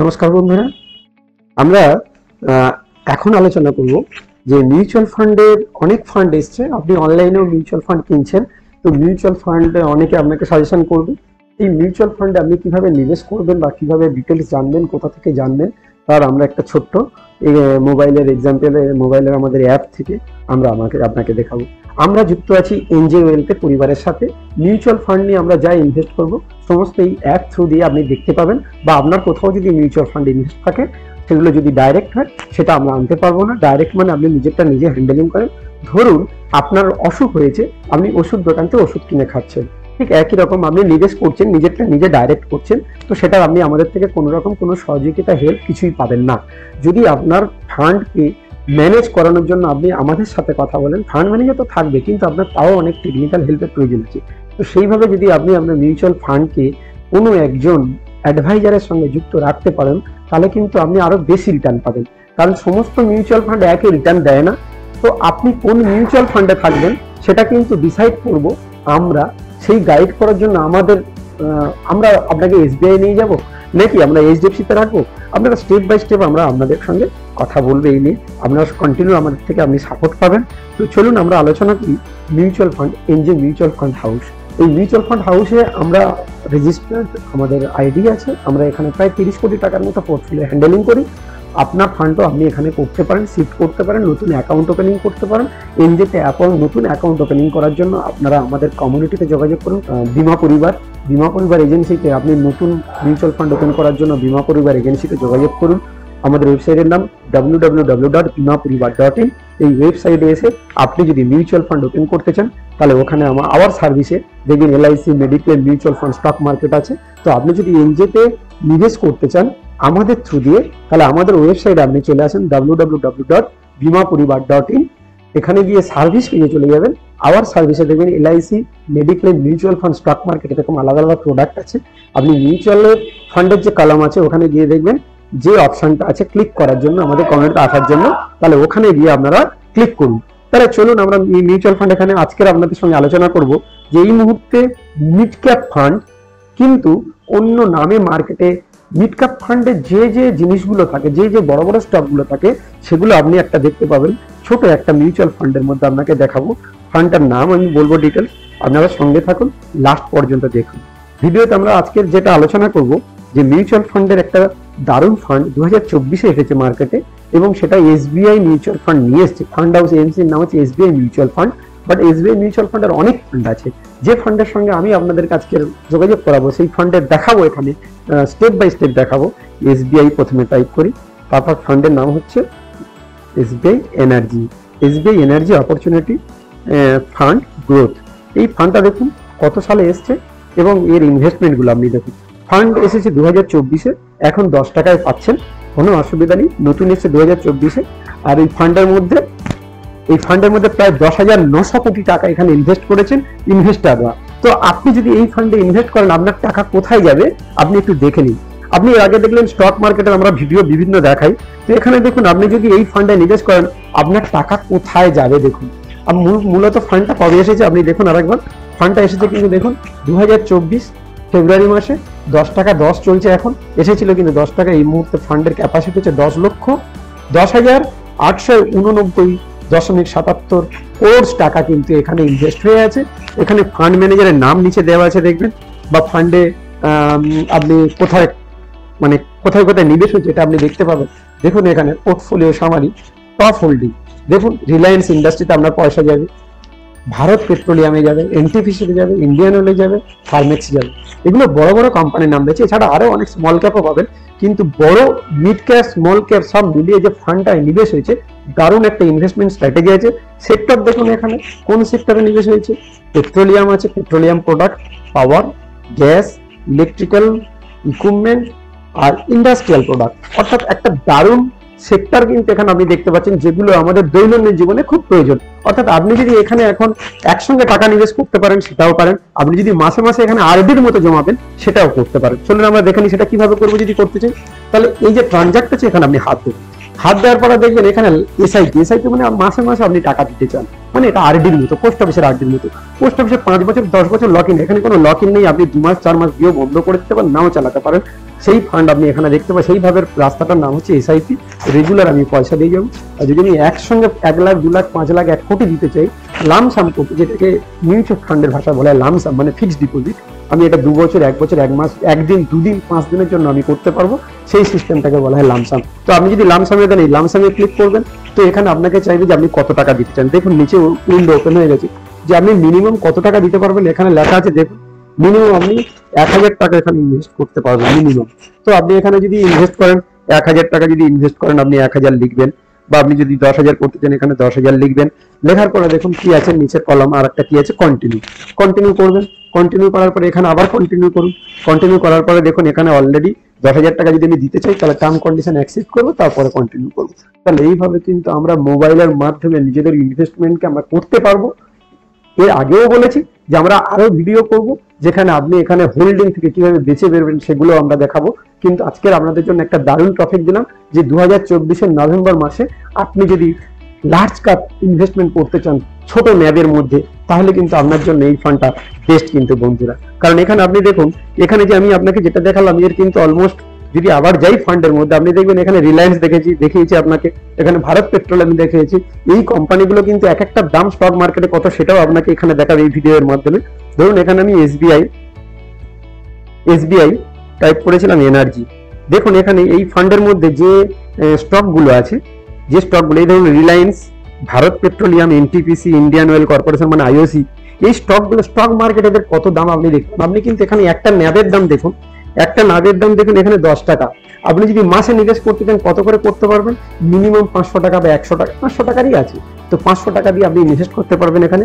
নমস্কার বন্ধুরা, আমরা এখন আলোচনা করব যে মিউচুয়াল ফান্ডের অনেক ফান্ড এসছে। আপনি অনলাইনেও মিউচুয়াল ফান্ড কিনছেন, তো মিউচুয়াল ফান্ডে অনেকে আপনাকে সাজেশন করবে এই মিউচুয়াল ফান্ডে আপনি কিভাবে নিবেশ করবেন বা কিভাবে ডিটেলস জানবেন, কোথা থেকে জানবেন, তার আমরা একটা ছোট্ট মোবাইলের এক্সাম্পলে মোবাইলের আমাদের অ্যাপ থেকে আমরা আপনাকে দেখাবো। আমরা যুক্ত আছি এনজে ওয়েলথ পরিবারের সাথে। মিউচুয়াল ফান্ড নিয়ে আমরা যা ইনভেস্ট করব সমস্ত এই অ্যাপ থ্রু দিয়ে আপনি দেখতে পাবেন, বা আপনার কোথাও যদি মিউচুয়াল ফান্ড ইনভেস্ট থাকে সেগুলো যদি ডাইরেক্ট হয় সেটা আমরা আনতে পারবো না। ডাইরেক্ট মানে আপনি নিজেরটা নিজে হ্যান্ডেলিং করেন। ধরুন আপনার অসুখ হয়েছে, আপনি ওষুধ দোকান থেকে ওষুধ কিনে খাচ্ছেন, ঠিক একই রকম আপনি নিবেশ করছেন, নিজেরটা নিজে ডাইরেক্ট করছেন, তো সেটা আপনি আমাদের থেকে কোনো রকম কোনো সহযোগিতা হেল্প কিছুই পাবেন না। যদি আপনার ফান্ডকে ম্যানেজ করানোর জন্য আপনি আমাদের সাথে কথা বলেন, ফান্ড ম্যানেজার তো থাকবে, কিন্তু আপনার তাও অনেক টেকনিক্যাল হেল্পের প্রয়োজন আছে। তো সেইভাবে যদি আপনি আপনার মিউচুয়াল ফান্ডকে কোনো একজন অ্যাডভাইজারের সঙ্গে যুক্ত রাখতে পারেন, তাহলে কিন্তু আপনি আরো বেশি রিটার্ন পাবেন। কারণ সমস্ত মিউচুয়াল ফান্ড একই রিটার্ন দেয় না। তো আপনি কোন মিউচুয়াল ফান্ডে থাকবেন সেটা কিন্তু ডিসাইড করব আমরা। সেই গাইড করার জন্য আমরা আপনাকে এসবিআই নিয়ে যাব নাকি আমরা এইচডিএফসিতে রাখবো, আপনারা স্টেপ বাই স্টেপ আমরা আপনাদের সঙ্গে কথা বলবো এই নিয়ে। আপনারা কন্টিনিউ আমাদের থেকে আপনি সাপোর্ট পাবেন। তো চলুন আমরা আলোচনা করি mutual fund, NJ mutual fund house. এই মিউচুয়াল ফান্ড হাউসে আমরা রেজিস্টার্ড, আমাদের আইডি আছে। আমরা এখানে প্রায় 30 কোটি টাকার মতো পোর্টফোলিও হ্যান্ডেলিং করি। আপনার ফান্ডও আপনি এখানে করতে পারেন, শিফট করতে পারেন, নতুন অ্যাকাউন্ট ওপেনিং করতে পারেন। এনজেতে নতুন অ্যাকাউন্ট ওপেনিং করার জন্য আপনারা আমাদের কমিউনিটিতে যোগাযোগ করুন। বীমা পরিবার এজেন্সিতে আপনি নতুন মিউচুয়াল ফান্ড ওপেন করার জন্য বীমা পরিবার এজেন্সিতে যোগাযোগ করুন। আমাদের ওয়েবসাইটের নাম www.bimaporibar.in। এই ওয়েবসাইটে এসে আপনি যদি মিউচুয়াল ফান্ড ওপেন করতে চান তাহলে ওখানে আওয়ার সার্ভিসে দেখবেন LIC, mediclaim, mutual fund, stock market আছে। তো আপনি যদি এনজেতে নিবেশ করতে চান আমাদের থ্রু দিয়ে, তাহলে আমাদের ওয়েবসাইটে আপনি চলে আসেন www.bimaporibar.in। এখানে গিয়ে সার্ভিস পেজে চলে যাবেন। আওয়ার সার্ভিসে দেখবেন LIC, mediclaim, mutual fund, stock market এরকম আলাদা আলাদা প্রোডাক্ট আছে। আপনি মিউচুয়াল ফান্ডের যে কলাম আছে ওখানে গিয়ে দেখবেন যে অপশনটা আছে ক্লিক করার জন্য, আমাদের কমিউনিটিতে আসার জন্য, তাহলে ওখানে গিয়ে আপনারা ক্লিক করুন। তাহলে চলুন আমরা মিউচুয়াল ফান্ড এখানে আজকের আপনাদের সঙ্গে আলোচনা করব যে এই মুহূর্তে মিড ক্যাপ ফান্ড, কিন্তু অন্য নামে মার্কেটে মিড ক্যাপ ফান্ডে যে যে জিনিসগুলো থাকে, যে যে বড় বড় স্টকগুলো থাকে, সেগুলো আপনি একটা দেখতে পাবেন ছোট একটা মিউচুয়াল ফান্ডের মধ্যে। আপনাকে দেখাবো ফান্ডটার নাম, আমি বলবো ডিটেলস, আপনারা সঙ্গে থাকুন, লাস্ট পর্যন্ত দেখুন। ভিডিওতে আমরা আজকের যেটা আলোচনা করব যে মিউচুয়াল ফান্ডের একটা দারুণ ফান্ড 2024-এ এসেছে মার্কেটে, এবং সেটা এসবিআই মিউচুয়াল ফান্ড নিয়ে এসেছে। ফান্ড হাউস এমসির নাম হচ্ছে SBI mutual fund. But SBI mutual ফান্ডের অনেক ফান্ড আছে, যে ফান্ডের সঙ্গে আমি আপনাদের আজকে যোগাযোগ করাবো সেই ফান্ডের দেখাবো, এখানে স্টেপ বাই স্টেপ দেখাবো। এসবিআই প্রথমে টাইপ করি, তারপর ফান্ডের নাম হচ্ছে SBI energy opportunity fund growth. এই ফান্ডটা দেখুন কত সালে এসছে এবং এর ইনভেস্টমেন্টগুলো আপনি দেখুন। ফান্ড এসেছে 2024-এ, এখন 10 টাকায় পাচ্ছেন, কোনো অসুবিধা নেই। নতুন এসেছে 2024-এ। আর এই ফান্ডের মধ্যে প্রায় 10,900 কোটি টাকা এখানে ইনভেস্ট করেছেন ইনভেস্টাররা। তো আপনি যদি এই ফান্ডে ইনভেস্ট করেন আপনার টাকা কোথায় যাবে আপনি একটু দেখে নিন। আপনি এর আগে দেখলেন স্টক মার্কেটের আমরা ভিডিও বিভিন্ন দেখাই, তো এখানে দেখুন আপনি যদি এই ফান্ডে নিবেশ করেন আপনার টাকা কোথায় যাবে দেখুন। মূলত ফান্ডটা কবে এসেছে আপনি দেখুন আরেকবার। ফান্ডটা এসেছে কিন্তু দেখুন 2024 ফেব্রুয়ারি মাসে, 10 টাকা 10 চলছে এখন, এসেছিল কিন্তু 10 টাকা। এই মুহূর্তে ফান্ডের ক্যাপাসিটি হচ্ছে 10,889.77 কোটি টাকা কিন্তু এখানে ইনভেস্ট হয়ে আছে। এখানে ফান্ড ম্যানেজারের নাম নিচে দেওয়া আছে দেখবেন, বা ফান্ডে আপনি কোথায় কোথায় নিবেশ হচ্ছে এটা আপনি দেখতে পাবেন। দেখুন এখানে পোর্টফোলিও সামারি, টপ হোল্ডিং দেখুন, রিলায়েন্স ইন্ডাস্ট্রিতে আপনার পয়সা যাবে, ভারত পেট্রোলিয়ামে যাবে, এনটিপিসিতে যাবে, ইন্ডিয়ান অয়েলে যাবে, ফার্মেক্স যাবে। এগুলো বড় বড় কোম্পানির নাম রয়েছে। এছাড়া আরো অনেক স্মল ক্যাপও পাবেন, কিন্তু বড় মিড ক্যাপ স্মল ক্যাপ সব মিলিয়ে যে ফান্ডটায় নিবেশ হয়েছে দারুণ একটা ইনভেস্টমেন্ট স্ট্র্যাটেজি আছে। সেক্টর দেখুন এখানে কোন সেক্টরে নিবেশ হয়েছে। পেট্রোলিয়াম আছে, পেট্রোলিয়াম প্রোডাক্ট, পাওয়ার, গ্যাস, ইলেকট্রিক্যাল ইকুইপমেন্ট আর ইন্ডাস্ট্রিয়াল প্রোডাক্ট, অর্থাৎ একটা দারুণ সেক্টর কিন্তু এখানে আপনি দেখতে পাচ্ছেন, যেগুলো আমাদের দৈনন্দিন জীবনে খুব প্রয়োজন। অর্থাৎ আপনি যদি এখানে এখন একসঙ্গে টাকা নিবেশ করতে পারেন সেটাও পারেন, আপনি যদি মাসে মাসে এখানে আরডির মতো জমাবেন সেটাও করতে পারেন। চলুন আমরা দেখে নিই সেটা কিভাবে করবো। যদি করতে চাই তাহলে এই যে ট্রানজাক্ট আছে এখানে আপনি হাত দেবেন, হাত দেওয়ার পরে দেখবেন এখানে এসআইপি, এসআইপি মানে মাসে মাসে আপনি টাকা দিতে চান, মানে এটা আরডির মতো, পোস্ট অফিসের আরডির মতো। পোস্ট অফিসে 5 বছর 10 বছর লক ইন, এখানে কোনো লক ইন নেই, আপনি 2 মাস 4 মাস দিয়েও বন্ধ করে দিতে পারেন, নাও চালাতে পারেন। সেই ফান্ড আপনি এখানে দেখতে পাবেন, সেইভাবে রাস্তাটার নাম হচ্ছে এসআইপি। রেগুলার আমি পয়সা দিয়ে যাবো। আর যদি আমি একসঙ্গে 1 লাখ 2 লাখ 5 লাখ 1 কোটি দিতে চাই, লামসাম কোটি, যেটাকে মিউচুয়াল ফান্ডের ভাষা বলে লামসাম, মানে ফিক্সড ডিপোজিট, আমি এটা 2 বছর 1 বছর 1 মাস 1 দিন 2 দিন 5 দিনের জন্য আমি করতে পারবো, সেই সিস্টেমটাকে বলা হয় লামসাম। তো আপনি যদি লামসামে দেন, এই লামসামে ক্লিক করবেন, তো এখানে আপনাকে চাইবে যে আপনি কত টাকা দিতে চান। দেখুন নিচে উইন্ডো ওপেন হয়ে গেছে, যে আপনি মিনিমাম কত টাকা দিতে পারবেন এখানে লেখা আছে। দেখুন মিনিমাম আপনি 1000 টাকা এখানে ইনভেস্ট করতে পারবেন মিনিমাম। তো আপনি এখানে যদি ইনভেস্ট করেন 1000 টাকা, যদি ইনভেস্ট করেন আপনি 1000 লিখবেন, বা আপনি যদি 10,000 করতে চান এখানে 10,000 লিখবেন। লেখার পরে দেখুন কি আছে নিচের কলাম, আর একটা কি আছে কন্টিনিউ, কন্টিনিউ করবেন। কন্টিনিউ করার পরে এখানে আবার কন্টিনিউ করুন। কন্টিনিউ করার পরে দেখুন এখানে অলরেডি 10,000 টাকা যদি আমি দিতে চাই, তাহলে টার্ম কন্ডিশন অ্যাকসেপ্ট করবো, তারপরে কন্টিনিউ করবো। তাহলে এইভাবে কিন্তু আমরা মোবাইলের মাধ্যমে নিজেদের ইনভেস্টমেন্টকে আমরা করতে পারবো। এর আগেও বলেছি যে আমরা আরো ভিডিও করব, যেখানে আপনি এখানে হোল্ডিং থেকে কিভাবে বেঁচে বেরোবেন সেগুলো আমরা দেখাবো। কিন্তু আজকের আপনাদের জন্য একটা দারুণ টপিক দিলাম, যে 2024-এর নভেম্বর মাসে আপনি যদি লার্জ ক্যাপ ইনভেস্টমেন্ট করতে চান ছোট ম্যাদের মধ্যে, তাহলে কিন্তু আপনার জন্য এই ফান্ডটা বেস্ট কিন্তু বন্ধুরা। কারণ এখানে আপনি দেখুন, এখানে যে আমি আপনাকে যেটা দেখালাম এর কিন্তু অলমোস্ট, যদি আবার যাই ফান্ডের মধ্যে, আপনি দেখবেন এখানে রিলায়েন্স দেখিয়েছি আপনাকে, এখানে ভারত পেট্রোল আমি দেখিয়েছি। এই কোম্পানিগুলো কিন্তু এক একটা দাম স্টক মার্কেটে কত সেটাও আপনাকে এখানে দেখাবে এই ভিডিওর মাধ্যমে। ধরুন এখানে আমি এসবিআই টাইপ করেছিলাম এনার্জি, দেখুন এখানে এই ফান্ডের মধ্যে যে স্টকগুলো আছে, যে স্টকগুলো, এই ধরুন Reliance, Bharat petroleum, NTPC, Indian oil corporation মানে আইওসি, এই স্টকগুলো স্টক মার্কেটে এদের কত দাম আপনি দেখুন। আপনি কিন্তু এখানে একটা ন্যাবের দাম দেখুন, একটা নাগের দাম দেখুন এখানে 10 টাকা। আপনি যদি মাসে নিবেশ করতে চান কত করে করতে পারবেন, মিনিমাম 500 টাকা বা 100 টাকা, 500 টাকারই আছে, তো 500 টাকা দিয়ে আপনি ইনভেস্ট করতে পারবেন এখানে।